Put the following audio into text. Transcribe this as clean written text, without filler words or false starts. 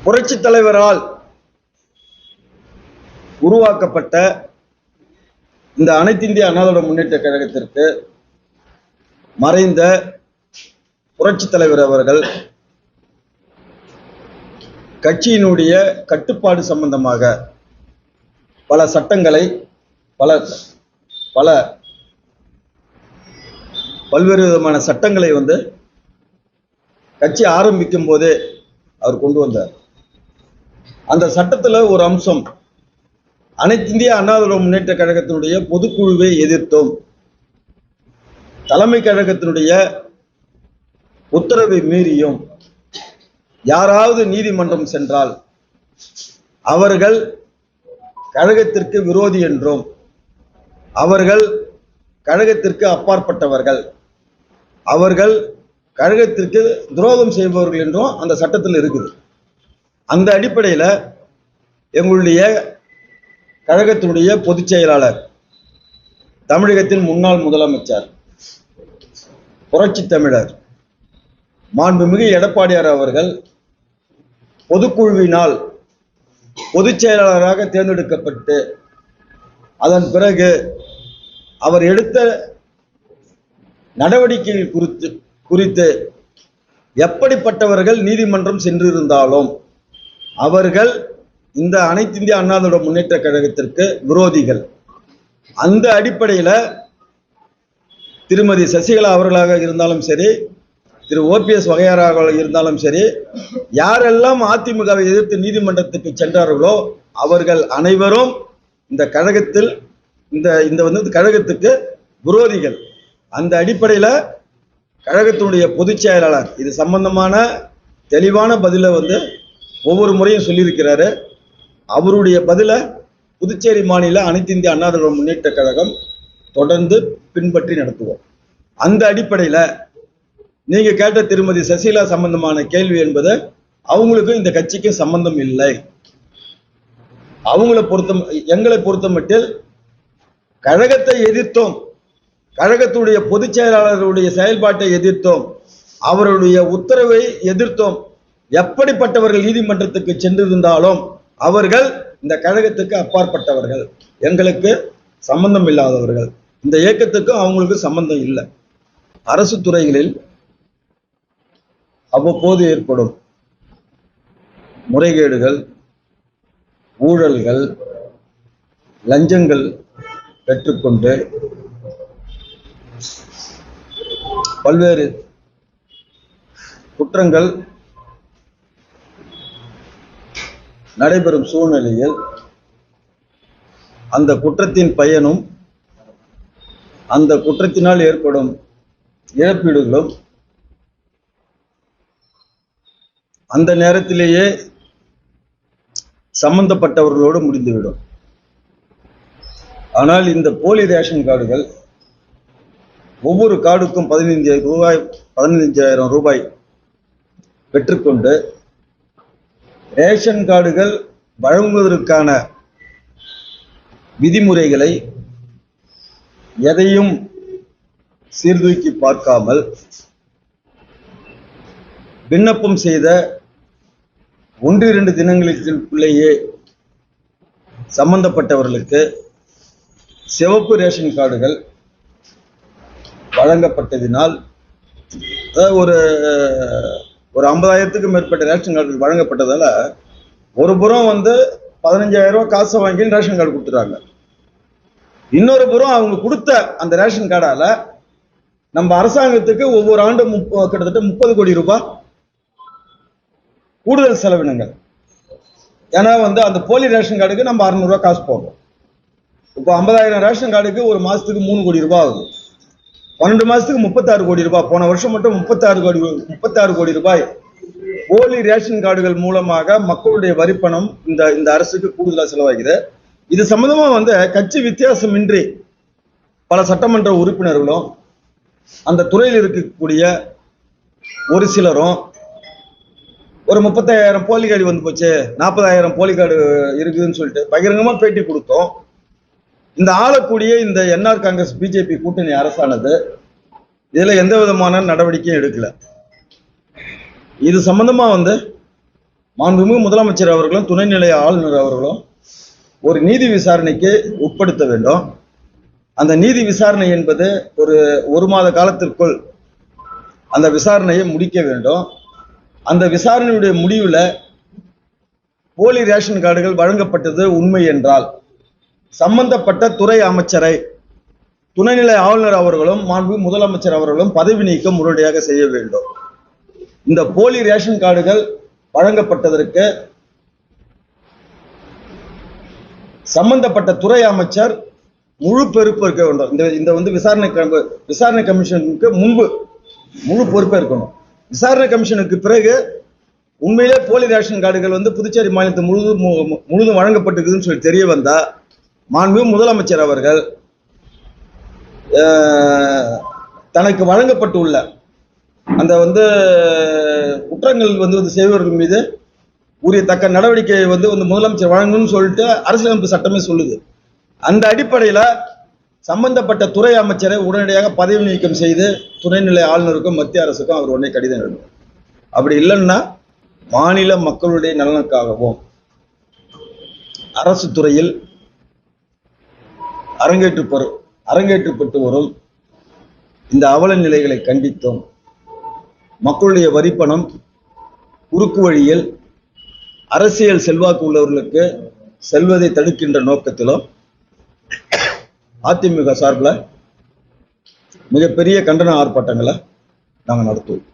புரட்சி தலைவரால் உருவாக்கப்பட்ட இந்த அனைத்து இந்திய அண்ணா திராவிட முன்னேற்ற கழகத்திற்கு மறைந்த புரட்சி தலைவர் அவர்கள் கட்சியினுடைய கட்டுப்பாடு சம்பந்தமாக பல சட்டங்களை பல்வேறு விதமான சட்டங்களை கட்சி ஆரம்பிக்கும் போதே அவர் கொண்டு வந்தார். அந்த சட்டத்தில் ஒரு அம்சம், அனைத்து இந்திய அண்ணா திராவிட முன்னேற்ற கழகத்தினுடைய பொதுக்குழுவை எதிர்த்தோம், தலைமை கழகத்தினுடைய உத்தரவை மீறியும் யாராவது நீதிமன்றம் சென்றால் அவர்கள் கழகத்திற்கு விரோதி என்றும் அவர்கள் கழகத்திற்கு அப்பாற்பட்டவர்கள், அவர்கள் கழகத்திற்கு துரோகம் செய்பவர்கள் என்றும் அந்த சட்டத்தில் இருக்குது. அந்த அடிப்படையில் எங்களுடைய கழகத்தினுடைய பொதுச் செயலாளர், தமிழகத்தின் முன்னாள் முதலமைச்சர், புரட்சி தமிழர் மாண்புமிகு எடப்பாடியார் அவர்கள் பொதுக்குழுவினால் பொதுச் செயலாளராக தேர்ந்தெடுக்கப்பட்டு அதன் பிறகு அவர் எடுத்த நடவடிக்கைகள் குறித்து எப்படிப்பட்டவர்கள் நீதிமன்றம் சென்றிருந்தாலும் அவர்கள் இந்த அனைத்து இந்திய அண்ணா திராவிட முன்னேற்ற கழகத்திற்கு விரோதிகள். அந்த அடிப்படையில் திருமதி சசிகலா அவர்களாக இருந்தாலும் சரி, திரு OPS வகையாராக இருந்தாலும் சரி, யாரெல்லாம் அதிமுகவை எதிர்த்து நீதிமன்றத்துக்கு சென்றார்களோ அவர்கள் அனைவரும் இந்த கழகத்தில் இந்த கழகத்துக்கு விரோதிகள். அந்த அடிப்படையில் கழகத்தினுடைய பொதுச் செயலாளர் இது சம்பந்தமான தெளிவான பதிலை ஒவ்வொரு முறையும் சொல்லியிருக்கிறாரு. அவருடைய பதிலை புதுச்சேரி மாநில அனைத்து இந்திய அண்ணா திராவிட முன்னேற்ற கழகம் தொடர்ந்து பின்பற்றி நடத்துவோம். அந்த அடிப்படையில் நீங்க கேட்ட திருமதி சசிகலா சம்பந்தமான கேள்வி என்பது அவங்களுக்கும் இந்த கட்சிக்கும் சம்பந்தம் இல்லை. எங்களை பொறுத்தமட்டில் கழகத்தை எதிர்த்தோம், கழகத்துடைய பொதுச் செயலாளருடைய செயல்பாட்டை எதிர்த்தோம், அவருடைய உத்தரவை எதிர்த்தோம். எப்படிப்பட்டவர்கள் நீதிமன்றத்துக்கு சென்றிருந்தாலும் அவர்கள் இந்த கழகத்துக்கு அப்பாற்பட்டவர்கள், எங்களுக்கு சம்பந்தம் இல்லாதவர்கள். இந்த இயக்கத்துக்கும் அவங்களுக்கும் சம்பந்தம் இல்லை. அரசு துறைகளில் அவ்வப்போது ஏற்படும் முறைகேடுகள், ஊழல்கள், லஞ்சங்கள் பெற்றுக்கொண்டு பல்வேறு குற்றங்கள் நடைபெறும் சூழ்நிலையில் அந்த குற்றத்தின் பயனும் அந்த குற்றத்தினால் ஏற்படும் இழப்பீடுகளும் அந்த நேரத்திலேயே சம்பந்தப்பட்டவர்களோடு முடிந்துவிடும். ஆனால் இந்த போலி ரேஷன் கார்டுகள் ஒவ்வொரு கார்டுக்கும் 15,000 ரூபாய் பெற்றுக்கொண்டு ரேஷன் கார்டுகள் வழங்குவதற்கான விதிமுறைகளை எதையும் சீர்தூக்கி பார்க்காமல் விண்ணப்பம் செய்த 1-2 தினங்களுக்குள்ளேயே சம்பந்தப்பட்டவர்களுக்கு சிவப்பு ரேஷன் கார்டுகள் வழங்கப்பட்டதினால், ஒரு 50,000க்கும் மேற்பட்ட ரேஷன் கார்டுகள் வழங்கப்பட்டதால ஒரு புறம் 15,000 ரூபாய் காசை வாங்கி ரேஷன் கார்டு கொடுத்துறாங்க. இன்னொரு புறம் அவங்க கொடுத்த அந்த ரேஷன் கார்டால நம்ம அரசாங்கத்துக்கு ஒவ்வொரு ஆண்டும் கிட்டத்தட்ட 30 கோடி ரூபாய் கூடுதல் செலவினங்கள். ஏன்னா அந்த போலி ரேஷன் கார்டுக்கு நம்ம 600 ரூபாய் காசு போடுறோம். இப்போ 50,000 ரேஷன் கார்டுக்கு ஒரு மாசத்துக்கு 3 கோடி ரூபாய் ஆகுது. 12 மாசத்துக்கு 36 கோடி ரூபாய். போன வருஷம் மட்டும் 36 கோடி ரூபாய் போலி ரேஷன் கார்டுகள் மூலமாக மக்களுடைய வரிப்பணம் இந்த அரசுக்கு கூடுதலாக செலவாகிறது. இது சம்பந்தமா கட்சி வித்தியாசமின்றி பல சட்டமன்ற உறுப்பினர்களும் அந்த துறையில் இருக்கக்கூடிய ஒரு சிலரும் ஒரு 35,000 போலி கார்டு போச்சு, 40,000 போலி கார்டு இருக்குதுன்னு சொல்லிட்டு பகிரங்கமா பேட்டி கொடுத்தோம். இந்த ஆளக்கூடிய இந்த NR காங்கிரஸ் BJP கூட்டணி அரசானது இதுல எந்த விதமான நடவடிக்கையும் எடுக்கல. இது சம்பந்தமா மாண்புமிகு முதலமைச்சர் அவர்களும் துணைநிலை ஆளுநர் அவர்களும் ஒரு நீதி விசாரணைக்கு உட்படுத்த வேண்டும். அந்த நீதி விசாரணை என்பது ஒரு மாத காலத்திற்குள் அந்த விசாரணையை முடிக்க வேண்டும். அந்த விசாரணையுடைய முடிவுல போலி ரேஷன் கார்டுகள் வழங்கப்பட்டது உண்மை என்றால் சம்பந்தப்பட்ட துறை அமைச்சரை துணைநிலை ஆளுநர் அவர்களும் மாண்புமிகு முதலமைச்சர் அவர்களும் பதவி நீக்கம் உடனடியாக செய்ய வேண்டும். இந்த போலி ரேஷன் கார்டுகள் வழங்கப்பட்டதற்கு சம்பந்தப்பட்ட துறை அமைச்சர் முழு பொறுப்பு இருக்க வேண்டும். இந்த விசாரணை கமிஷனுக்கு முன்பு முழு பொறுப்பே இருக்கணும். விசாரணை கமிஷனுக்கு பிறகு உண்மையிலே போலி ரேஷன் கார்டுகள் புதுச்சேரி மாநிலத்தில் முழுதும் வழங்கப்பட்டிருக்குதுன்னு சொல்லி தெரிய வந்தா மாண்புமிகு முதலமைச்சர் அவர்கள் தனக்கு வழங்கப்பட்டுள்ள அந்த குற்றங்கள் செய்வர்கள் மீது உரிய தக்க நடவடிக்கை முதலமைச்சர் வழங்கணும்னு சொல்லிட்டு அரசியலமைப்பு சட்டமே சொல்லுது. அந்த அடிப்படையில் சம்பந்தப்பட்ட துறை அமைச்சரை உடனடியாக பதவி நீக்கம் செய்து துணைநிலை ஆளுநருக்கும் மத்திய அரசுக்கும் அவர் உடனே கடிதம் எழுதும். அப்படி இல்லைன்னா மாநில மக்களுடைய நலனுக்காகவும் அரசு துறையில் அரங்கேற்றப்பட்டு வரும் இந்த அவல நிலைகளை கண்டித்தும் மக்களுடைய வரிப்பணம் குறுக்கு வழியில் அரசியல் செல்வாக்கு உள்ளவர்களுக்கு செல்வதை தடுக்கின்ற நோக்கத்திலும் அதிமுக சார்பில் மிகப்பெரிய கண்டன ஆர்ப்பாட்டங்களை நாங்கள் நடத்துவோம்.